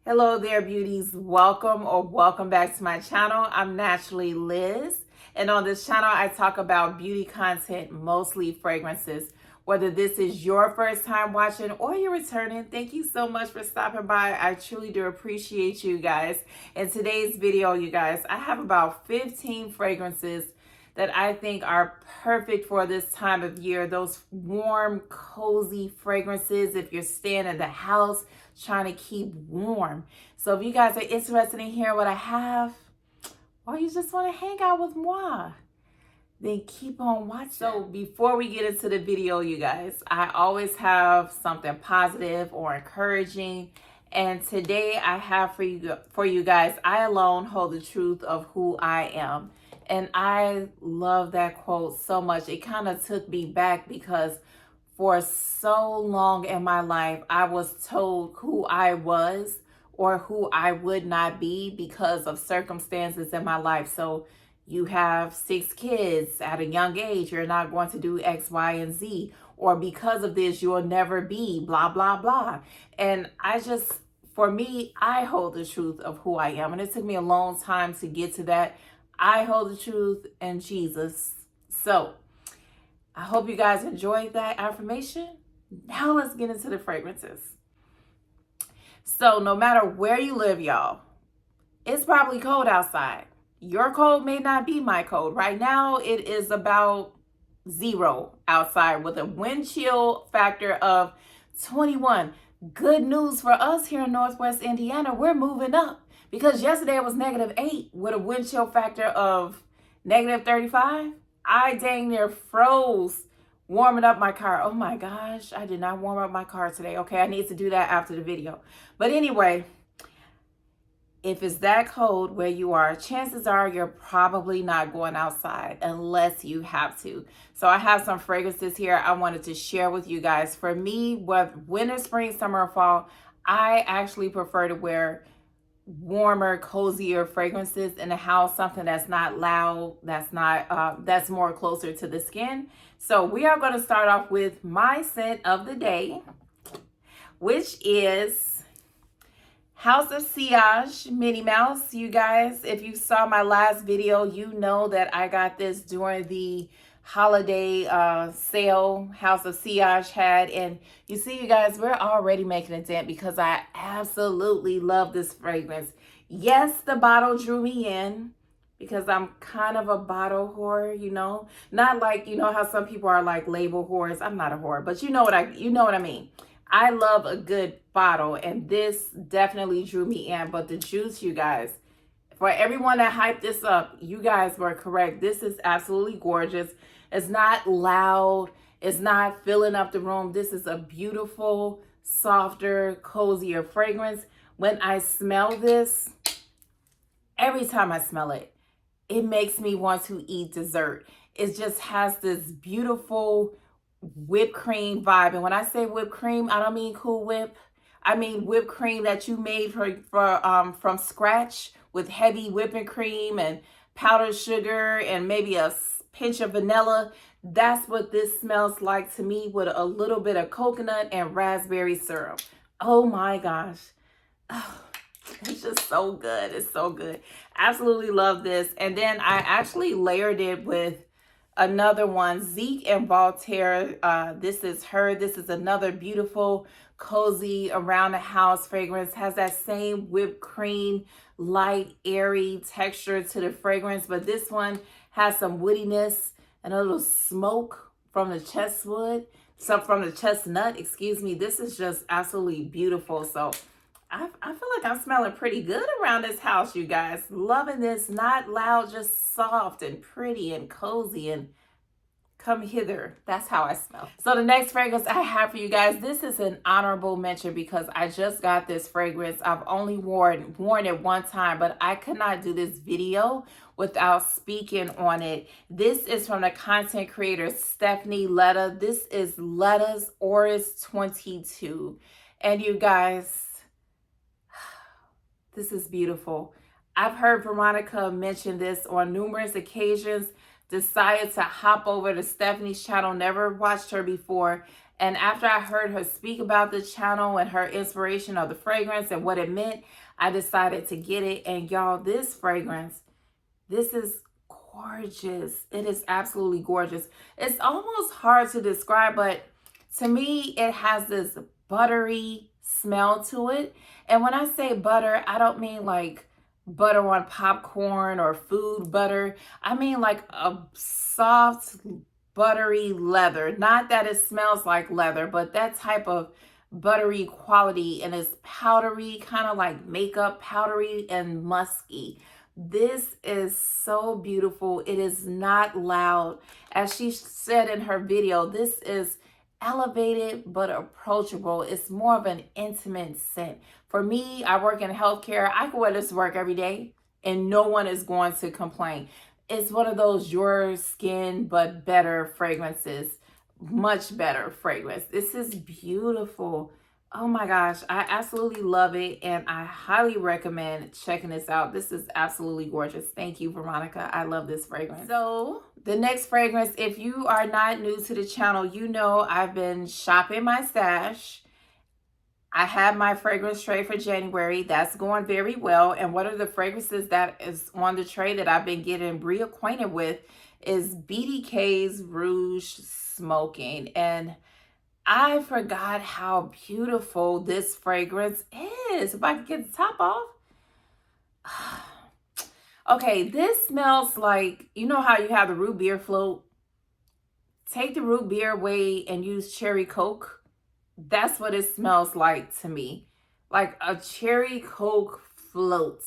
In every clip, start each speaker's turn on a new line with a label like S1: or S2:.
S1: Hello there, beauties. Welcome back to my channel. I'm Naturally Liz, and on this channel I talk about beauty content, mostly fragrances. Whether this is your first time watching or you're returning, thank you so much for stopping by. I truly do appreciate you guys. In today's video, you guys, I have about 15 fragrances that I think are perfect for this time of year. Those warm, cozy fragrances if you're staying in the house trying to keep warm. So if you guys are interested in hearing what I have, or you just want to hang out with moi, then keep on watching. So before we get into the video, you guys, I always have something positive or encouraging. And today I have for you guys, I alone hold the truth of who I am. And I love that quote so much. It kind of took me back because for so long in my life, I was told who I was or who I would not be because of circumstances in my life. So you have 6 kids at a young age, you're not going to do X, Y, and Z. Or because of this, you'll never be blah, blah, blah. And for me, I hold the truth of who I am. And it took me a long time to get to that. I hold the truth in Jesus. So I hope you guys enjoyed that affirmation. Now let's get into the fragrances. So no matter where you live, y'all, it's probably cold outside. Your cold may not be my cold. Right now, it is about 0 outside with a wind chill factor of 21. Good news for us here in Northwest Indiana. We're moving up because yesterday it was -8 with a wind chill factor of -35. I dang near froze warming up my car. Oh my gosh, I did not warm up my car today. Okay, I need to do that after the video. But anyway, if it's that cold where you are, chances are you're probably not going outside unless you have to. So I have some fragrances here I wanted to share with you guys. For me, whether winter, spring, summer, or fall, I actually prefer to wear warmer, cozier fragrances in the house, something that's not loud, that's more closer to the skin. So we are going to start off with my scent of the day, which is HOS Minnie Mouse. You guys, if you saw my last video, you know that I got this during the holiday sale HOS had, and you see, you guys, we're already making a dent because I absolutely love this fragrance. Yes, the bottle drew me in because I'm kind of a bottle whore, you know, not like, you know how some people are like label whores. I'm not a whore, but you know what I mean. I love a good bottle, and this definitely drew me in. But the juice, you guys, for everyone that hyped this up, you guys were correct. This is absolutely gorgeous. It's not loud. It's not filling up the room. This is a beautiful, softer, cozier fragrance. When I smell this, every time I smell it, it makes me want to eat dessert. It just has this beautiful whipped cream vibe. And when I say whipped cream, I don't mean Cool Whip. I mean whipped cream that you made from scratch with heavy whipping cream and powdered sugar and maybe a pinch of vanilla. That's what this smells like to me, with a little bit of coconut and raspberry syrup. Oh my gosh. Oh, it's just so good. It's so good. Absolutely love this. And then I actually layered it with another one, Zadig and Voltaire. This is her. This is another beautiful, cozy, around the house fragrance. Has that same whipped cream, light, airy texture to the fragrance, but this one has some woodiness and a little smoke from the chestnut, excuse me. This is just absolutely beautiful. So I feel like I'm smelling pretty good around this house, you guys. Loving this, not loud, just soft and pretty and cozy and come hither. That's how I smell. So the next fragrance I have for you guys, this is an honorable mention because I just got this fragrance. I've only worn it one time, but I could not do this video without speaking on it. This is from the content creator Stephanie Ledda. This is Ledda's Orris 22. And you guys, this is beautiful. I've heard Veronica mention this on numerous occasions. decided to hop over to Stephanie's channel, never watched her before. And after I heard her speak about the channel and her inspiration of the fragrance and what it meant, I decided to get it. And y'all, this fragrance, this is gorgeous. It is absolutely gorgeous. It's almost hard to describe, but to me, it has this buttery smell to it. And when I say butter, I don't mean like butter on popcorn or food butter. I mean like a soft, buttery leather. Not that it smells like leather, but that type of buttery quality, and it's powdery, kind of like makeup, powdery and musky. This is so beautiful. It is not loud. As she said in her video, this is elevated but approachable. It's more of an intimate scent. For me, I work in healthcare. I can wear this to work every day and no one is going to complain. It's one of those your skin but better fragrances. Much better fragrance. This is beautiful. Oh my gosh, I absolutely love it, and I highly recommend checking this out. This is absolutely gorgeous. Thank you, Veronica. I love this fragrance. So the next fragrance, if you are not new to the channel, you know I've been shopping my stash. I have my fragrance tray for January. That's going very well. And one of the fragrances that is on the tray that I've been getting reacquainted with is BDK's Rouge Smoking. And I forgot how beautiful this fragrance is. If I can get the top off. Okay, this smells like, you know how you have the root beer float? Take the root beer away and use cherry Coke. That's what it smells like to me. Like a cherry Coke float.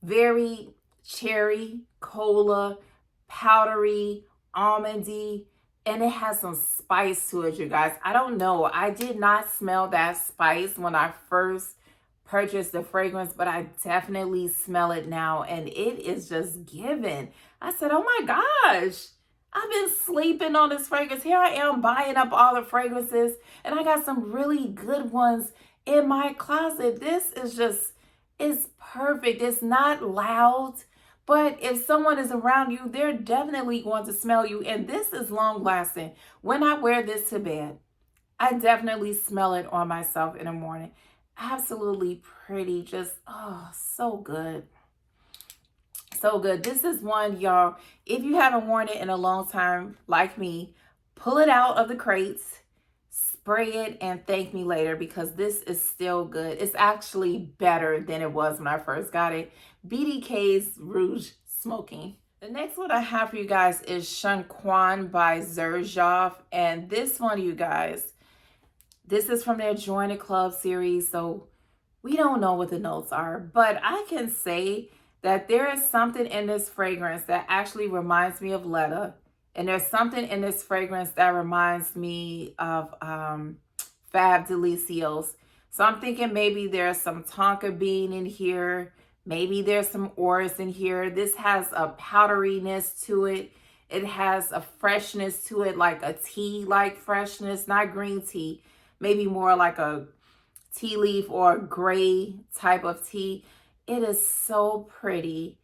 S1: Very cherry, cola, powdery, almondy, and it has some spice to it, you guys. I don't know. I did not smell that spice when I first purchased the fragrance, but I definitely smell it now, and it is just given. I said, oh my gosh, I've been sleeping on this fragrance. Here I am buying up all the fragrances, and I got some really good ones in my closet. This is just, it's perfect. It's not loud. But if someone is around you, they're definitely going to smell you. And this is long lasting. When I wear this to bed, I definitely smell it on myself in the morning. Absolutely pretty. Just, oh, so good. So good. This is one, y'all, if you haven't worn it in a long time, like me, pull it out of the crates, spray it, and thank me later, because this is still good. It's actually better than it was when I first got it. BDK's Rouge Smoking. The next one I have for you guys is Shunkoin by Xerjoff. And this one, you guys, this is from their Join the Club series. So we don't know what the notes are, but I can say that there is something in this fragrance that actually reminds me of Ledda. And there's something in this fragrance that reminds me of Fab Delicios. So I'm thinking maybe there's some tonka bean in here. Maybe there's some Orris in here. This has a powderiness to it. It has a freshness to it, like a tea-like freshness, not green tea. Maybe more like a tea leaf or a gray type of tea. It is so pretty.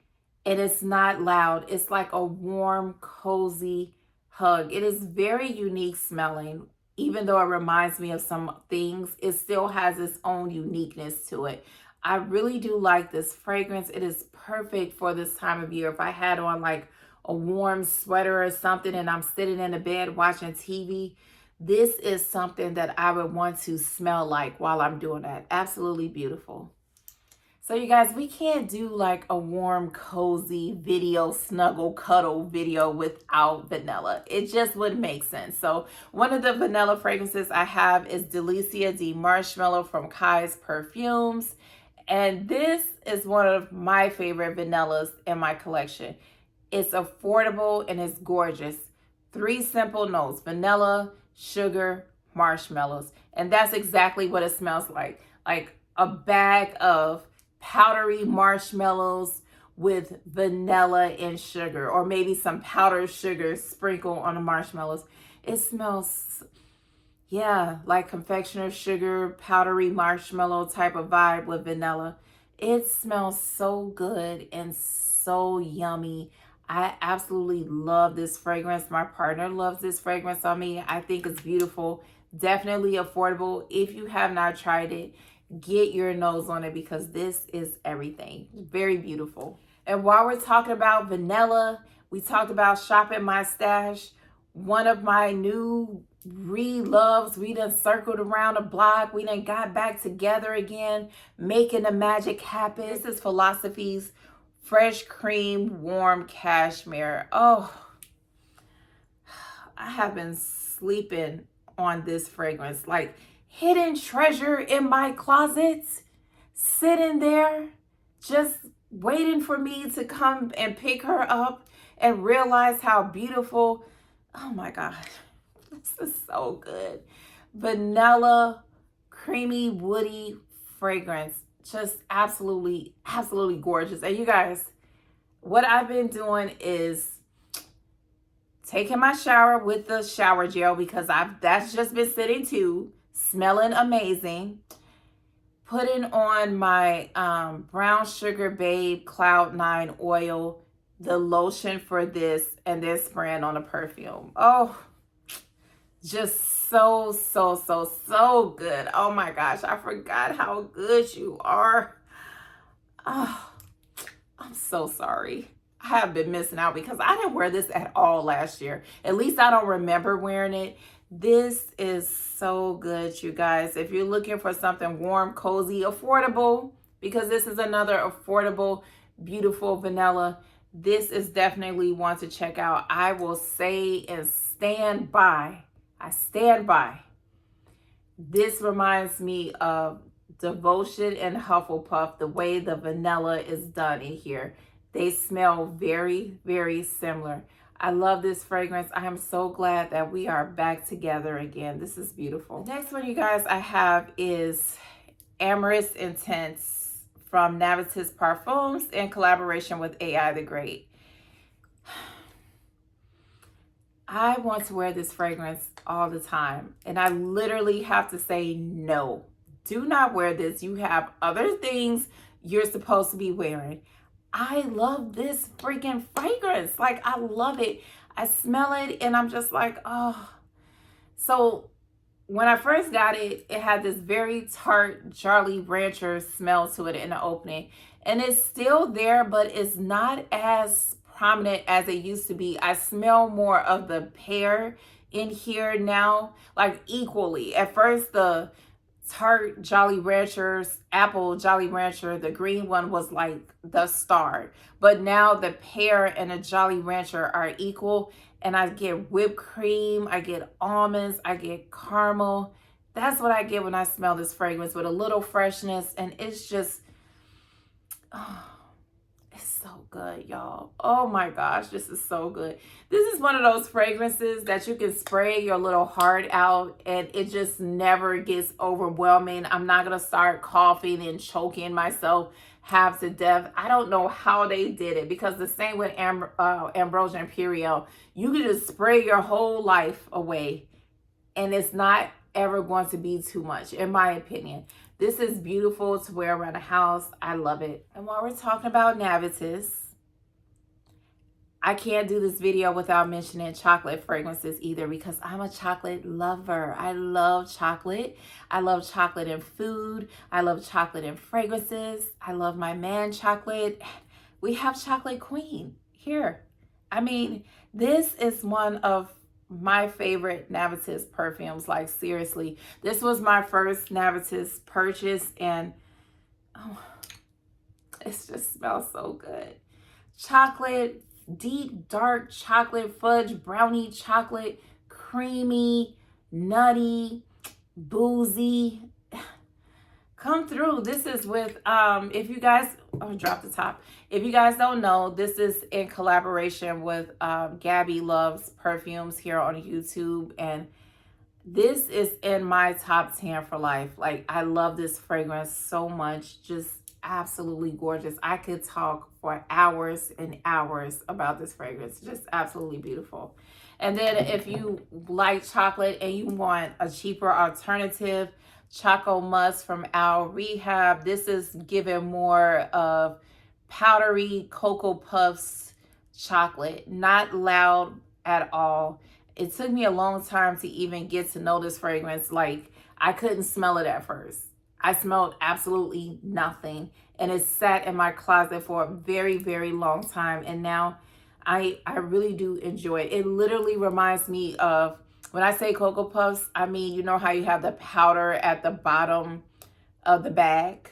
S1: It is not loud. It's like a warm, cozy hug. It is very unique smelling. Even though it reminds me of some things, it still has its own uniqueness to it. I really do like this fragrance. It is perfect for this time of year. If I had on like a warm sweater or something and I'm sitting in the bed watching TV, this is something that I would want to smell like while I'm doing that. Absolutely beautiful. So you guys, we can't do like a warm, cozy video, snuggle, cuddle video without vanilla. It just wouldn't make sense. So one of the vanilla fragrances I have is Delizia de Marshmallow from Kyse Perfumes. And this is one of my favorite vanillas in my collection. It's affordable and it's gorgeous. 3 simple notes: vanilla, sugar, marshmallows. And that's exactly what it smells like a bag of powdery marshmallows with vanilla and sugar, or maybe some powdered sugar sprinkled on the marshmallows. It smells, yeah, like confectioner's sugar, powdery marshmallow type of vibe with vanilla. It smells so good and so yummy. I absolutely love this fragrance. My partner loves this fragrance on me. I think it's beautiful. Definitely affordable. If you have not tried it, get your nose on it because this is everything. Very beautiful. And while we're talking about vanilla, we talked about Shop at My Stash. One of my new re-loves. We done circled around the block. We done got back together again, making the magic happen. This is Philosophy's Fresh Cream Warm Cashmere. Oh, I have been sleeping on this fragrance. Like hidden treasure in my closet, sitting there, just waiting for me to come and pick her up and realize how beautiful. Oh my God, this is so good. Vanilla, creamy, woody fragrance. Just absolutely, absolutely gorgeous. And you guys, what I've been doing is taking my shower with the shower gel because that's just been sitting too, smelling amazing. Putting on my Brown Sugar Babe Cloud 9 oil, the lotion for this, and then spraying on a perfume. Oh, just so good. Oh my gosh, I forgot how good you are. Oh, I'm so sorry. I have been missing out because I didn't wear this at all last year. At least I don't remember wearing it. This is so good, you guys. If you're looking for something warm, cozy, affordable, because this is another affordable, beautiful vanilla, this is definitely one to check out. I will say and stand by. I stand by. This reminds me of Devotion and Hufflepuff, the way the vanilla is done in here. They smell very, very similar. I love this fragrance. I am so glad that we are back together again. This is beautiful. The next one, you guys, I have is Amorous Intense from Navitus Parfums in collaboration with AI the Great. I want to wear this fragrance all the time, and I literally have to say no. Do not wear this. You have other things you're supposed to be wearing. I love this freaking fragrance. Like, I love it. I smell it and I'm just like, oh. So when I first got it, it had this very tart Jolly Rancher smell to it in the opening. And it's still there, but it's not as prominent as it used to be. I smell more of the pear in here now, like equally. At first, the tart Jolly Ranchers, apple Jolly Rancher, the green one was like the star. But now the pear and the Jolly Rancher are equal. And I get whipped cream, I get almonds, I get caramel. That's what I get when I smell this fragrance, with a little freshness. And it's just, oh, it's so good, y'all. Oh my gosh, this is so good. This is one of those fragrances that you can spray your little heart out and it just never gets overwhelming. I'm not going to start coughing and choking myself half to death. I don't know how they did it, because the same with Ambrosia Imperial, you can just spray your whole life away and it's not ever going to be too much, in my opinion. This is beautiful to wear around the house. I love it. And while we're talking about Navitus, I can't do this video without mentioning chocolate fragrances either, because I'm a chocolate lover. I love chocolate. I love chocolate in food. I love chocolate in fragrances. I love my man chocolate. We have Chocolate Queen here. I mean, this is one of my favorite Navitus perfumes. Like, seriously, this was my first Navitus purchase and oh, it just smells so good. Chocolate, deep dark chocolate, fudge brownie chocolate, creamy, nutty, boozy. Come through. This is with if you guys, oh, drop the top. If you guys don't know, this is in collaboration with Gabby Loves Perfumes here on YouTube, and this is in my top 10 for life. Like, I love this fragrance so much. Just absolutely gorgeous. I could talk for hours and hours about this fragrance. Just absolutely beautiful. And then if you like chocolate and you want a cheaper alternative, Choco Musk from Al Rehab. This is giving more of powdery Cocoa Puffs chocolate, not loud at all. It took me a long time to even get to know this fragrance. Like, I couldn't smell it at first. I smelled absolutely nothing, and it sat in my closet for a very, very long time, and now I really do enjoy it. It literally reminds me of, when I say Cocoa Puffs, I mean, you know how you have the powder at the bottom of the bag?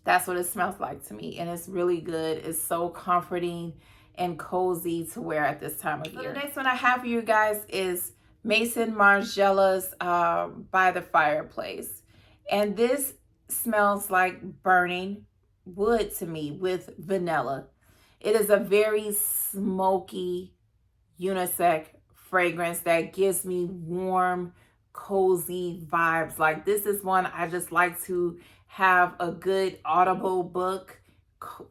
S1: That's what it smells like to me, and it's really good. It's so comforting and cozy to wear at this time of year. So the next one I have for you guys is Maison Margiela's By the Fireplace. And this smells like burning wood to me with vanilla. It is a very smoky unisex fragrance that gives me warm, cozy vibes. Like, this is one I just like to have a good audible book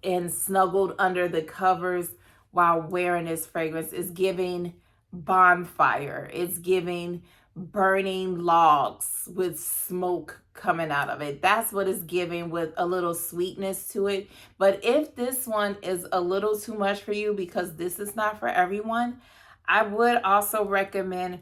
S1: and snuggled under the covers while wearing this fragrance. It's giving bonfire. It's giving burning logs with smoke coming out of it. That's what it's giving, with a little sweetness to it. But if this one is a little too much for you, because this is not for everyone, I would also recommend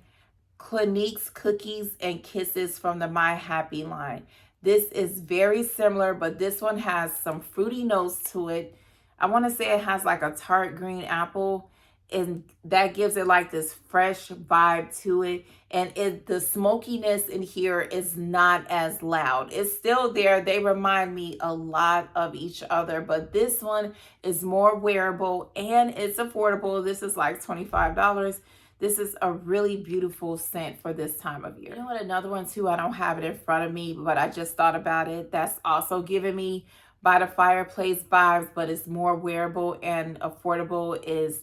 S1: Clinique's Cookies and Kisses from the My Happy line. This is very similar, but this one has some fruity notes to it. I want to say it has like a tart green apple, and that gives it like this fresh vibe to it. And the smokiness in here is not as loud. It's still there. They remind me a lot of each other, but this one is more wearable and it's affordable. This is like $25. This is a really beautiful scent for this time of year. You know what, another one too, I don't have it in front of me, but I just thought about it. That's also giving me By the Fireplace vibes, but it's more wearable and affordable, is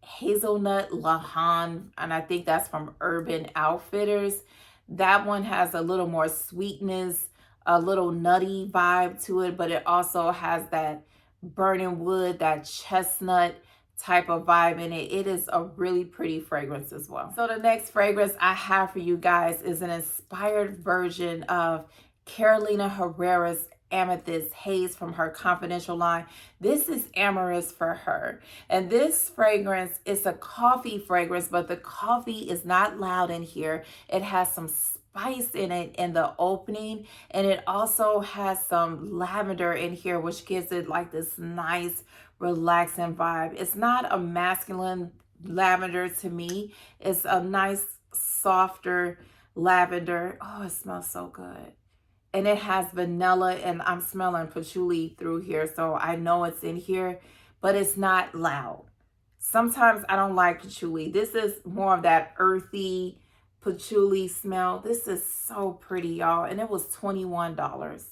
S1: Hazelnut Lahan, and I think that's from Urban Outfitters. That one has a little more sweetness, a little nutty vibe to it, but it also has that burning wood, that chestnut type of vibe in it. It is a really pretty fragrance as well. So the next fragrance I have for you guys is an inspired version of Carolina Herrera's Amethyst Haze from her Confidential line. This is Amorous For Her, and this fragrance is a coffee fragrance, but the coffee is not loud in here. It has some spice in it in the opening, and it also has some lavender in here, which gives it like this nice relaxing vibe. It's not a masculine lavender to me. It's a nice softer lavender. Oh, it smells so good. And it has vanilla, and I'm smelling patchouli through here, so I know it's in here, but it's not loud. Sometimes I don't like patchouli. This is more of that earthy patchouli smell. This is so pretty, y'all, and it was $21.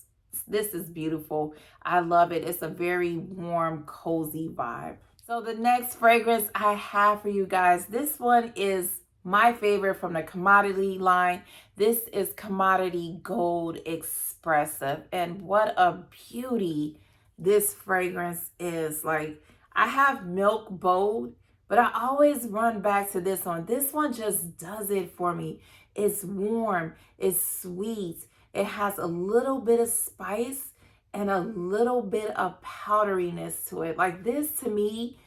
S1: This is beautiful. I love it. It's a very warm, cozy vibe. So the next fragrance I have for you guys, this one is my favorite from the Commodity line. This is Commodity Gold Expressive, and what a beauty this fragrance is. Like, I have Milk Bold, but I always run back to this one. This one just does it for me. It's warm, it's sweet, it has a little bit of spice and a little bit of powderiness to it. Like, this to me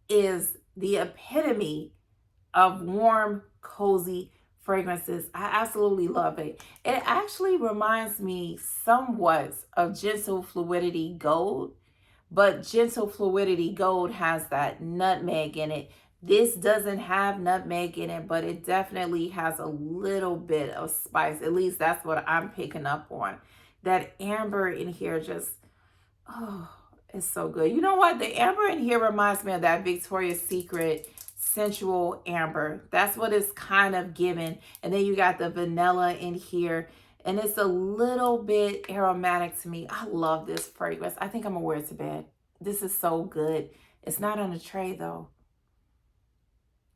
S1: is the epitome of warm, cozy fragrances. I absolutely love it. It actually reminds me somewhat of Gentle Fluidity Gold, but Gentle Fluidity Gold has that nutmeg in it. This doesn't have nutmeg in it, but it definitely has a little bit of spice. At least that's what I'm picking up on. That amber in here just, oh, it's so good. You know what? The amber in here reminds me of that Victoria's Secret Sensual Amber. That's what it's kind of giving. And then you got the vanilla in here, and it's a little bit aromatic to me. I love this fragrance. I think I'm gonna wear it to bed. This is so good. It's not on a tray though.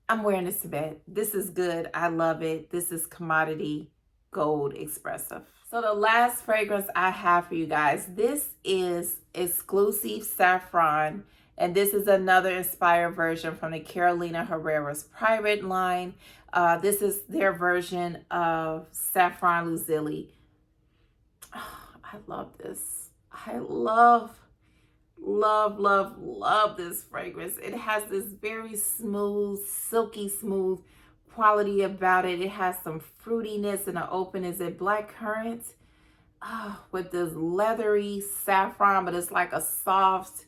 S1: I'm wearing this to bed. This is good. I love it. This is Commodity Gold Expressive. So the last fragrance I have for you guys, this is Exclusif Saffron. And this is another inspired version from the Carolina Herrera's Private line. This is their version of Saffron Lazuli. Oh, I love this. I love Love, love, love this fragrance. It has this very smooth, silky smooth quality about it. It has some fruitiness and an open. Is it black currant? Oh, with this leathery saffron, but it's like a soft,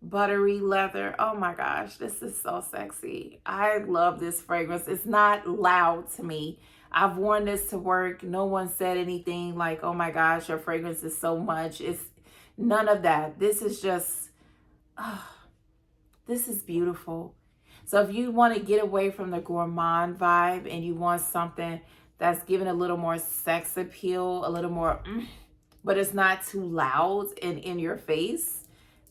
S1: buttery leather. Oh my gosh, this is so sexy. I love this fragrance. It's not loud to me. I've worn this to work. No one said anything like, oh my gosh, your fragrance is so much. It's none of that. This is just, oh, this is beautiful. So if you want to get away from the gourmand vibe and you want something that's giving a little more sex appeal, a little more, but it's not too loud and in your face,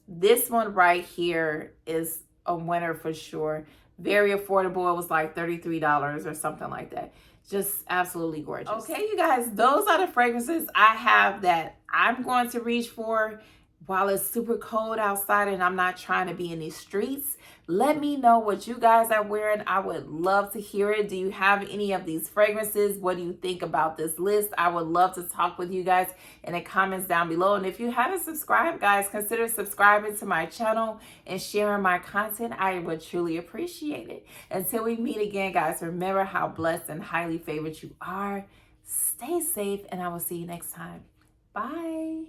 S1: this one right here is a winner for sure. Very affordable. It was like $33 or something like that. Just absolutely gorgeous. Okay, you guys, those are the fragrances I have that I'm going to reach for while it's super cold outside and I'm not trying to be in these streets. Let me know what you guys are wearing. I would love to hear it. Do you have any of these fragrances? What do you think about this list? I would love to talk with you guys in the comments down below. And if you haven't subscribed, guys, consider subscribing to my channel and sharing my content. I would truly appreciate it. Until we meet again, guys, remember how blessed and highly favored you are. Stay safe, and I will see you next time. Bye.